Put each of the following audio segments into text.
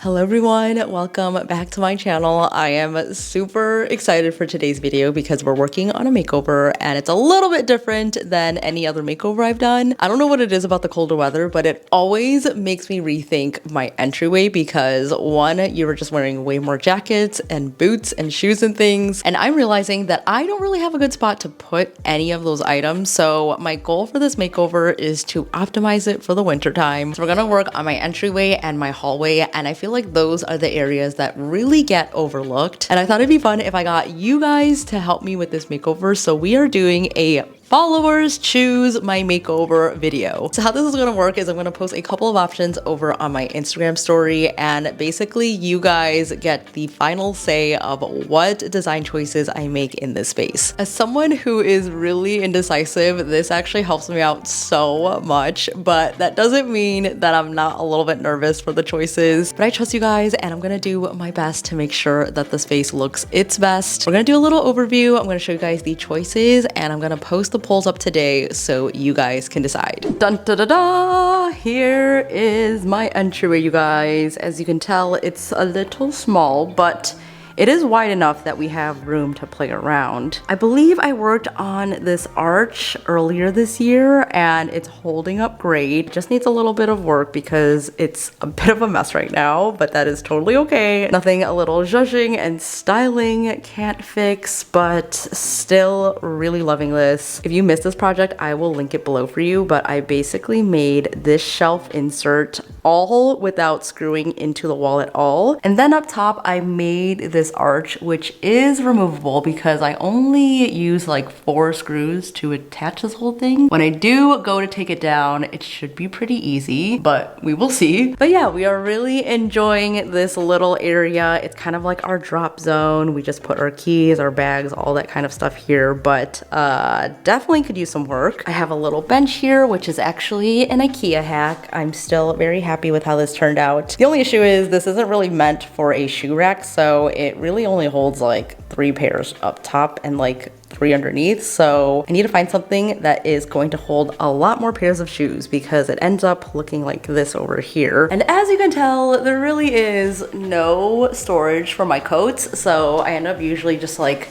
Hello everyone, welcome back to my channel. I am super excited for today's video because we're working on a makeover and it's a little bit different than any other makeover I've done. I don't know what it is about the colder weather, but it always makes me rethink my entryway because one, you were just wearing way more jackets and boots and shoes and things. And I'm realizing that I don't really have a good spot to put any of those items. So my goal for this makeover is to optimize it for the winter time. So we're gonna work on my entryway and my hallway, and I feel like those are the areas that really get overlooked. And I thought it'd be fun if I got you guys to help me with this makeover. So we are doing a followers choose my makeover video. So how this is gonna work is I'm gonna post a couple of options over on my Instagram story, and basically you guys get the final say of what design choices I make in this space. As someone who is really indecisive, this actually helps me out so much, but that doesn't mean that I'm not a little bit nervous for the choices. But I trust you guys and I'm gonna do my best to make sure that the space looks its best. We're gonna do a little overview. I'm gonna show you guys the choices and I'm gonna post the polls up today so you guys can decide. Dun da da da! Here is my entryway, you guys. As you can tell, it's a little small, but it is wide enough that we have room to play around. I believe I worked on this arch earlier this year and it's holding up great. Just needs a little bit of work because it's a bit of a mess right now, but that is totally okay. Nothing a little zhuzhing and styling can't fix, but still really loving this. If you missed this project, I will link it below for you, but I basically made this shelf insert all without screwing into the wall at all. And then up top, I made this arch, which is removable because I only use like 4 screws to attach this whole thing. When I do go to take it down, it should be pretty easy, but we will see. But yeah, we are really enjoying this little area. It's kind of like our drop zone. We just put our keys, our bags, all that kind of stuff here, but definitely could use some work. I have a little bench here, which is actually an IKEA hack. I'm still very happy with how this turned out. The only issue is this isn't really meant for a shoe rack, so it really only holds like 3 pairs up top and like 3 underneath. So I need to find something that is going to hold a lot more pairs of shoes because it ends up looking like this over here. And as you can tell, there really is no storage for my coats. So I end up usually just like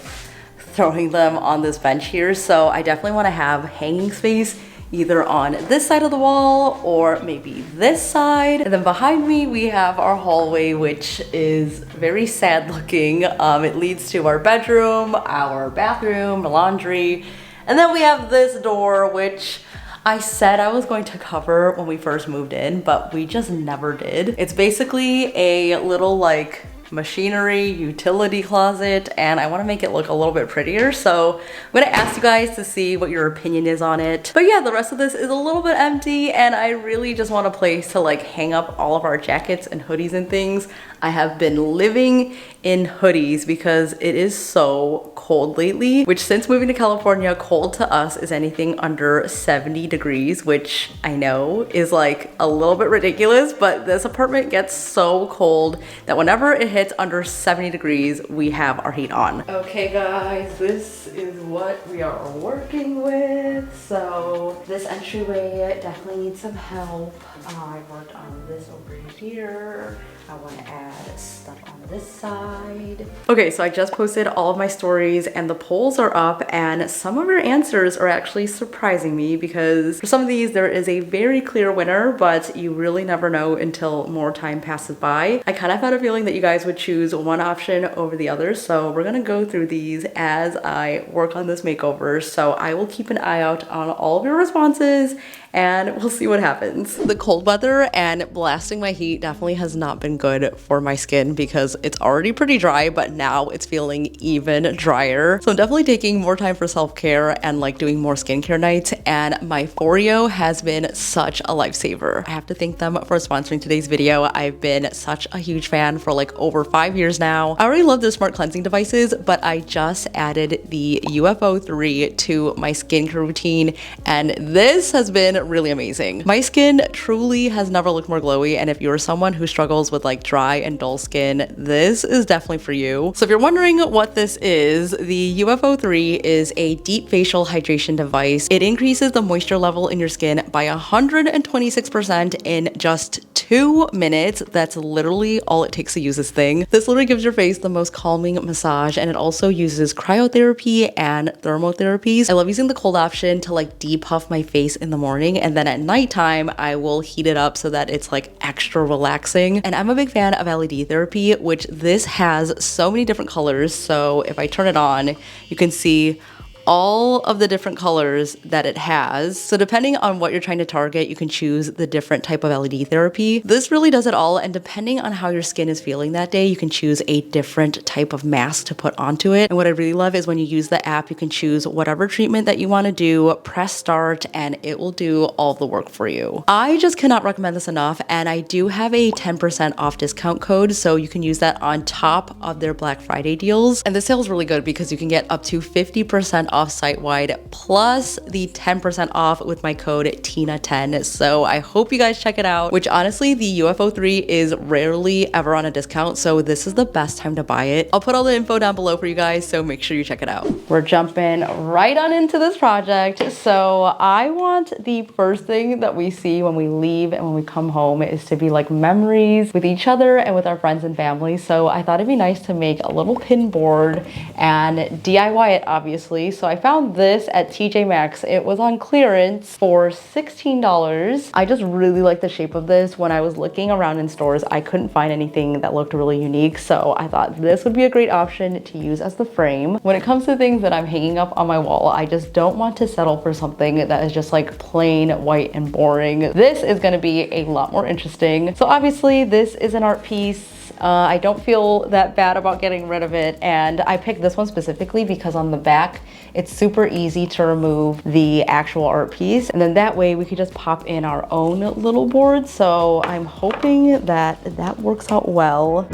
throwing them on this bench here. So I definitely want to have hanging space either on this side of the wall or maybe this side. And then behind me, we have our hallway, which is very sad looking. It leads to our bedroom, our bathroom, laundry. And then we have this door, which I said I was going to cover when we first moved in, but we just never did. It's basically a little like machinery utility closet, and I want to make it look a little bit prettier, so I'm gonna ask you guys to see what your opinion is on it. But yeah, the rest of this is a little bit empty and I really just want a place to like hang up all of our jackets and hoodies and things. I have been living in hoodies because it is so cold lately, which since moving to California, cold to us is anything under 70 degrees, which I know is like a little bit ridiculous, but this apartment gets so cold that whenever it hits under 70 degrees, we have our heat on. Okay guys, this is what we are working with. So this entryway definitely needs some help. I worked on this over here. I want to add stuff on this side. Okay, so I just posted all of my stories and the polls are up, and some of your answers are actually surprising me because for some of these there is a very clear winner, but you really never know until more time passes by. I kind of had a feeling that you guys would choose one option over the other, so we're gonna go through these as I work on this makeover. So I will keep an eye out on all of your responses and we'll see what happens. The cold weather and blasting my heat definitely has not been good for my skin because it's already pretty dry, but now it's feeling even drier. So I'm definitely taking more time for self-care and like doing more skincare nights, and my Foreo has been such a lifesaver. I have to thank them for sponsoring today's video. I've been such a huge fan for like over 5 years now. I already love their smart cleansing devices, but I just added the UFO 3 to my skincare routine, and this has been really amazing. My skin truly has never looked more glowy, and if you're someone who struggles with like dry and dull skin, this is definitely for you. So if you're wondering what this is, the UFO 3 is a deep facial hydration device. It increases the moisture level in your skin went by 126% in just 2 minutes. That's literally all it takes to use this thing. This literally gives your face the most calming massage, and it also uses cryotherapy and thermotherapies. I love using the cold option to like depuff my face in the morning, and then at nighttime I will heat it up so that it's like extra relaxing. And I'm a big fan of LED therapy, which this has so many different colors. So if I turn it on, you can see all of the different colors that it has. So depending on what you're trying to target, you can choose the different type of LED therapy. This really does it all, and depending on how your skin is feeling that day, you can choose a different type of mask to put onto it. And what I really love is when you use the app, you can choose whatever treatment that you want to do, press start, and it will do all the work for you. I just cannot recommend this enough, and I do have a 10% off discount code, so you can use that on top of their Black Friday deals. And this sale is really good because you can get up to 50% off site-wide plus the 10% off with my code TINA10. So I hope you guys check it out, which honestly the UFO 3 is rarely ever on a discount, so this is the best time to buy it. I'll put all the info down below for you guys, so make sure you check it out. We're jumping right on into this project. So I want the first thing that we see when we leave and when we come home is to be like memories with each other and with our friends and family. So I thought it'd be nice to make a little pin board and DIY it, obviously. So I found this at TJ Maxx. It was on clearance for $16. I just really like the shape of this. When I was looking around in stores, I couldn't find anything that looked really unique. So I thought this would be a great option to use as the frame. When it comes to things that I'm hanging up on my wall, I just don't want to settle for something that is just like plain white and boring. This is going to be a lot more interesting. So obviously this is an art piece. I don't feel that bad about getting rid of it, and I picked this one specifically because on the back it's super easy to remove the actual art piece, and then that way we could just pop in our own little board. So I'm hoping that that works out well.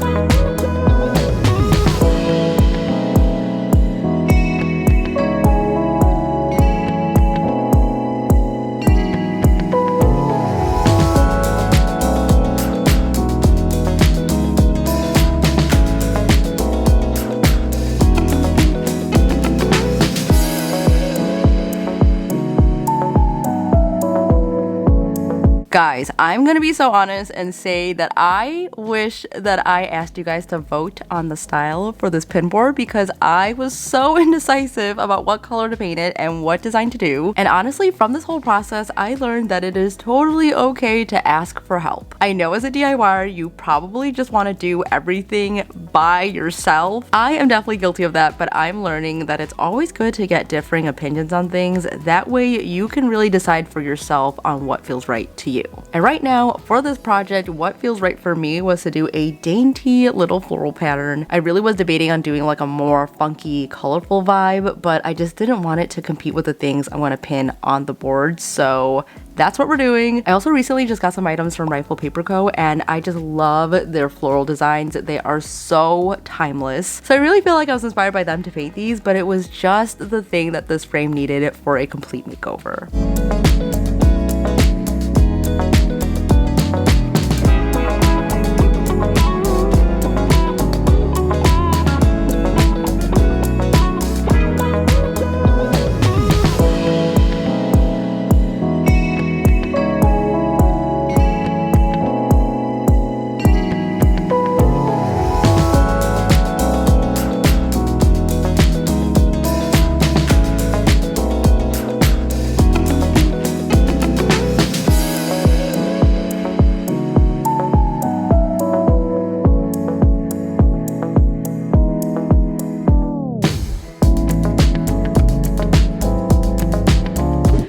Guys, I'm gonna be so honest and say that I wish that I asked you guys to vote on the style for this pin board, because I was so indecisive about what color to paint it and what design to do. And honestly, from this whole process, I learned that it is totally okay to ask for help. I know as a DIYer, you probably just want to do everything by yourself. I am definitely guilty of that, but I'm learning that it's always good to get differing opinions on things. That way you can really decide for yourself on what feels right to you. And right now, for this project, what feels right for me was to do a dainty little floral pattern. I really was debating on doing like a more funky, colorful vibe, but I just didn't want it to compete with the things I want to pin on the board. So that's what we're doing. I also recently just got some items from Rifle Paper Co, and I just love their floral designs. They are so timeless. So I really feel like I was inspired by them to paint these, but it was just the thing that this frame needed for a complete makeover.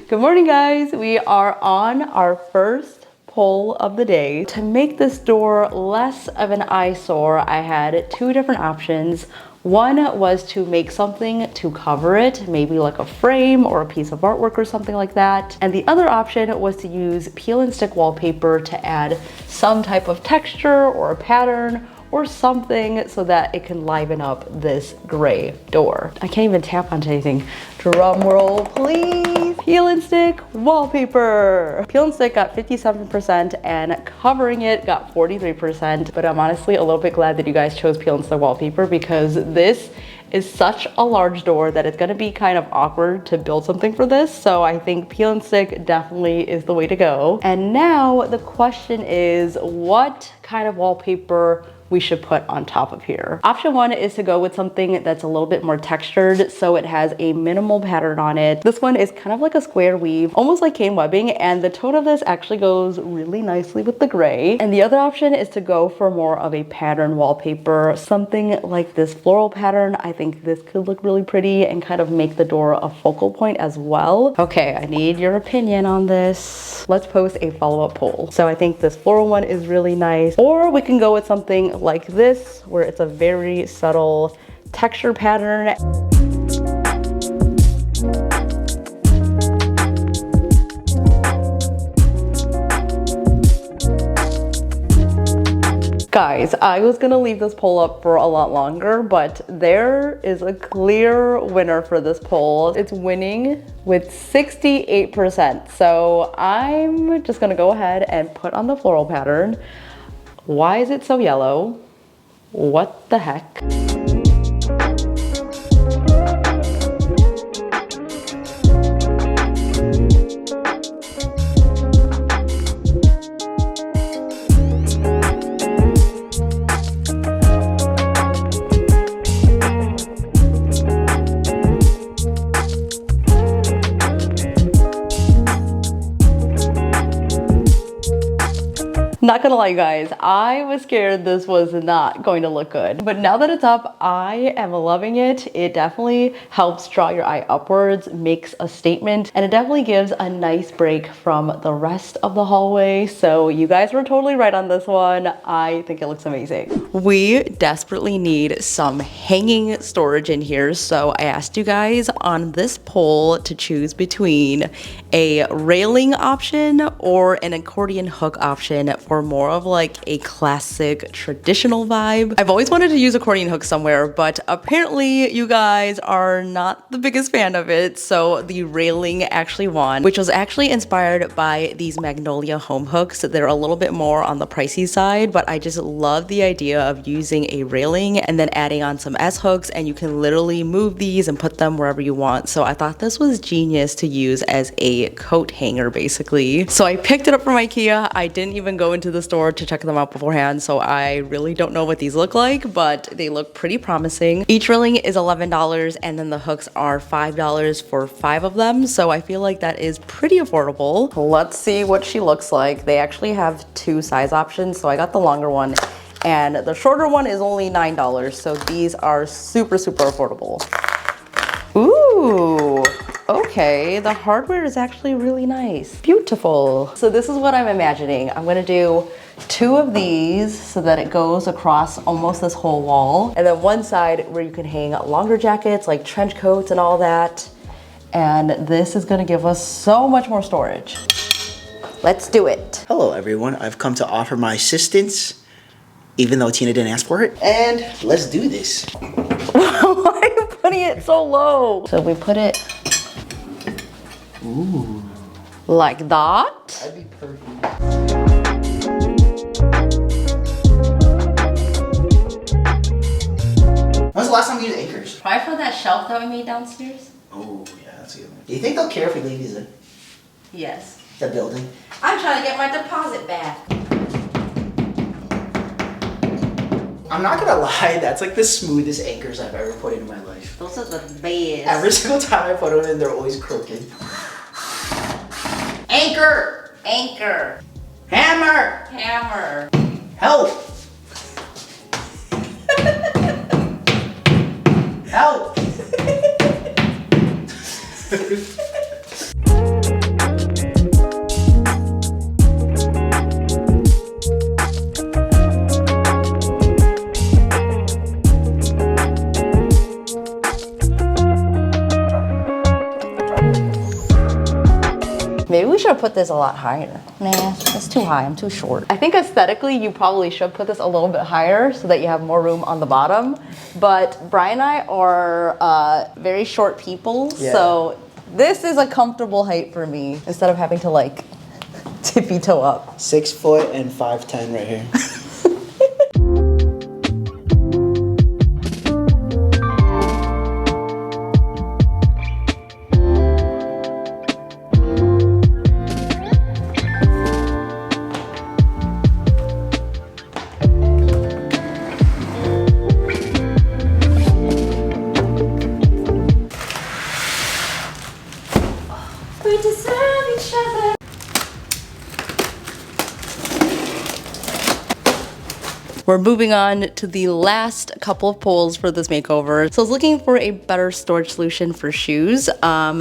Good morning, guys. We are on our first pull of the day. To make this door less of an eyesore, I had two different options. One was to make something to cover it, maybe like a frame or a piece of artwork or something like that. And the other option was to use peel and stick wallpaper to add some type of texture or a pattern or something so that it can liven up this gray door. I can't even tap onto anything. Drum roll, please. Peel and stick wallpaper. Peel and stick got 57% and covering it got 43%, but I'm honestly a little bit glad that you guys chose peel and stick wallpaper, because this is such a large door that it's gonna be kind of awkward to build something for this. So I think peel and stick definitely is the way to go. And now the question is, what kind of wallpaper we should put on top of here? Option one is to go with something that's a little bit more textured, so it has a minimal pattern on it. This one is kind of like a square weave, almost like cane webbing, and the tone of this actually goes really nicely with the gray. And the other option is to go for more of a pattern wallpaper, something like this floral pattern. I think this could look really pretty and kind of make the door a focal point as well. Okay, I need your opinion on this. Let's post a follow-up poll. So I think this floral one is really nice, or we can go with something like this, where it's a very subtle texture pattern. Guys, I was gonna leave this poll up for a lot longer, but there is a clear winner for this poll. It's winning with 68%. So I'm just gonna go ahead and put on the floral pattern. Why is it so yellow? What the heck? Not gonna lie, you guys, I was scared this was not going to look good. But now that it's up, I am loving it. It definitely helps draw your eye upwards, makes a statement, and it definitely gives a nice break from the rest of the hallway. So you guys were totally right on this one. I think it looks amazing. We desperately need some hanging storage in here. So I asked you guys on this poll to choose between a railing option or an accordion hook option for more of like a classic traditional vibe. I've always wanted to use accordion hooks somewhere, but apparently you guys are not the biggest fan of it. So the railing actually won, which was actually inspired by these Magnolia home hooks. They're a little bit more on the pricey side, but I just love the idea of using a railing and then adding on some S hooks, and you can literally move these and put them wherever you want. So I thought this was genius to use as a coat hanger basically. So I picked it up from IKEA. I didn't even go into the store to check them out beforehand, so I really don't know what these look like, but they look pretty promising. Each railing is $11, and then the hooks are $5 for 5 of them, so I feel like that is pretty affordable. Let's see what she looks like. They actually have 2 size options, so I got the longer one, and the shorter one is only $9, so these are super affordable. Ooh, okay, the hardware is actually really nice. Beautiful. So this is what I'm imagining. I'm gonna do 2 of these so that it goes across almost this whole wall. And then one side where you can hang longer jackets like trench coats and all that. And this is gonna give us so much more storage. Let's do it. Hello everyone, I've come to offer my assistance, even though Tina didn't ask for it. And let's do this. Why are you putting it so low? So we put it Ooh. like that. That'd be perfect. When's the last time you used anchors? Probably for that shelf that we made downstairs. Oh yeah, that's a good one. Do you think they'll care if we leave these in Yes. the building? I'm trying to get my deposit back. I'm not gonna lie, that's like the smoothest anchors I've ever put in my life. Those are the best. Every single time I put them in, they're always crooked. Anchor! Anchor. Hammer! Hammer. Help! Help! Maybe we should have put this a lot higher. Nah, that's too high, I'm too short. I think aesthetically, you probably should put this a little bit higher so that you have more room on the bottom. But Brian and I are very short people, so this is a comfortable height for me instead of having to like tippy toe up. 6 foot and 5'10" right here. We're moving on to the last couple of pulls for this makeover. So I was looking for a better storage solution for shoes.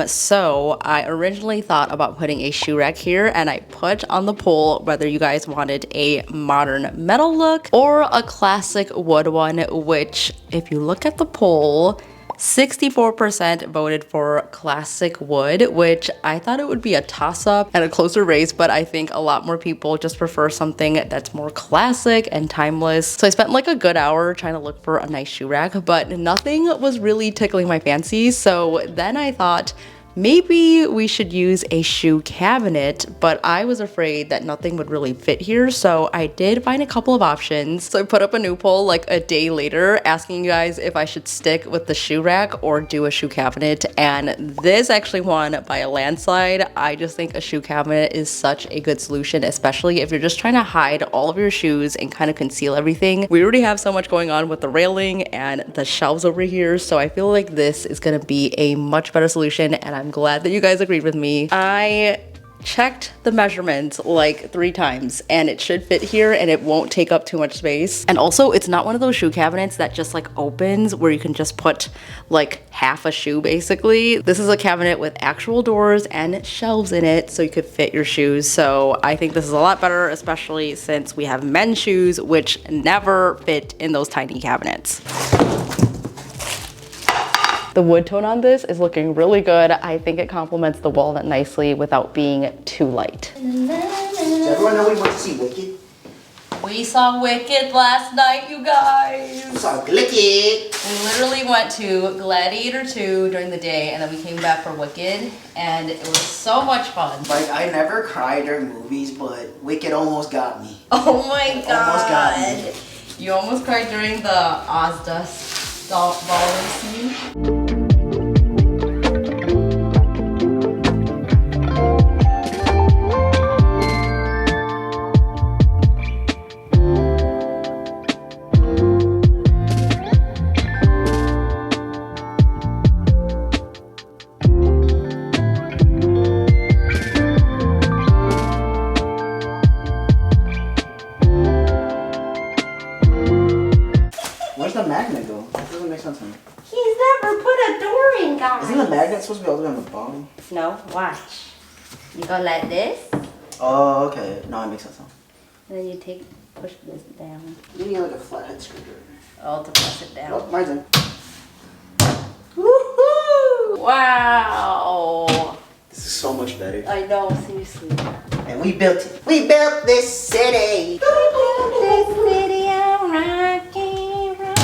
So I originally thought about putting a shoe rack here, and I put on the poll whether you guys wanted a modern metal look or a classic wood one, which if you look at the poll, 64% voted for classic wood, which I thought it would be a toss-up and a closer race, but I think a lot more people just prefer something that's more classic and timeless. So I spent like a good hour trying to look for a nice shoe rack, but nothing was really tickling my fancy. So then I thought, maybe we should use a shoe cabinet, but I was afraid that nothing would really fit here, so I did find a couple of options. So I put up a new poll like a day later asking you guys if I should stick with the shoe rack or do a shoe cabinet, and this actually won by a landslide. I just think a shoe cabinet is such a good solution, especially if you're just trying to hide all of your shoes and kind of conceal everything. We already have so much going on with the railing and the shelves over here, so I feel like this is gonna be a much better solution, and I'm glad that you guys agreed with me. I checked the measurements like 3 times and it should fit here and it won't take up too much space. And also it's not one of those shoe cabinets that just like opens where you can just put like half a shoe basically. This is a cabinet with actual doors and shelves in it so you could fit your shoes. So I think this is a lot better, especially since we have men's shoes which never fit in those tiny cabinets. The wood tone on this is looking really good. I think it complements the walnut nicely without being too light. Does everyone know we went to see Wicked? We saw Wicked last night, you guys. We saw Wicked. We literally went to Gladiator 2 during the day and then we came back for Wicked and it was so much fun. Like, I never cry during movies, but Wicked almost got me. Oh my god. Almost got me. You almost cried during the Ozdust ballroom scene. Where's the magnet go? That doesn't make sense to me. He's never put a door in, guys. Isn't the magnet supposed to be all the way on the bottom? No, watch. You go like this. Oh, okay. No, it makes sense now. And then you push this down. You need like a flathead screwdriver. Oh, to press it down. Oh, mine's in. Woohoo! Wow! This is so much better. I know, seriously. And we built it. We built this city. This city on Rocky Road.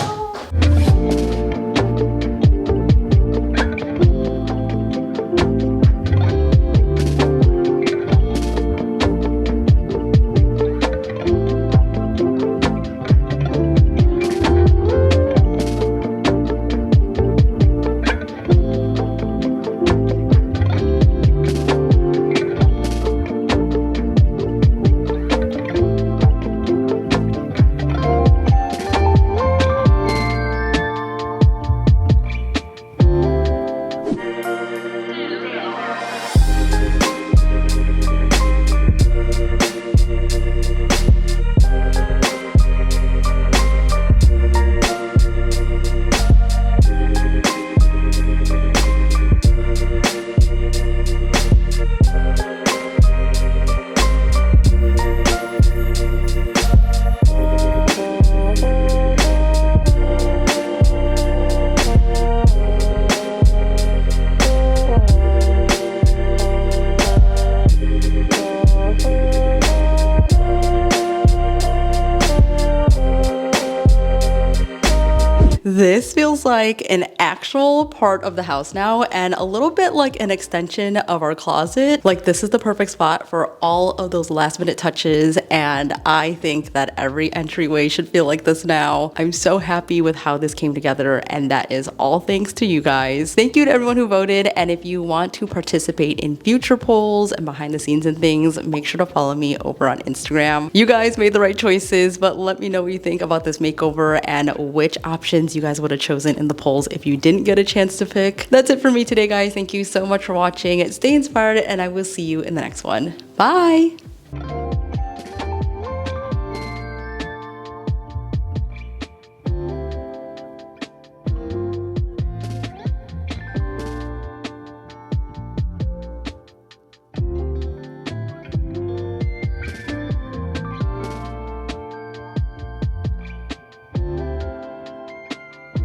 This feels like an actual part of the house now and a little bit like an extension of our closet. Like this is the perfect spot for all of those last minute touches and I think that every entryway should feel like this now. I'm so happy with how this came together and that is all thanks to you guys. Thank you to everyone who voted, and if you want to participate in future polls and behind the scenes and things, make sure to follow me over on Instagram. You guys made the right choices, but let me know what you think about this makeover and which options you guys would have chosen in the polls if you didn't get a chance to pick. That's it for me today, guys. Thank you so much for watching. Stay inspired and I will see you in the next one. Bye!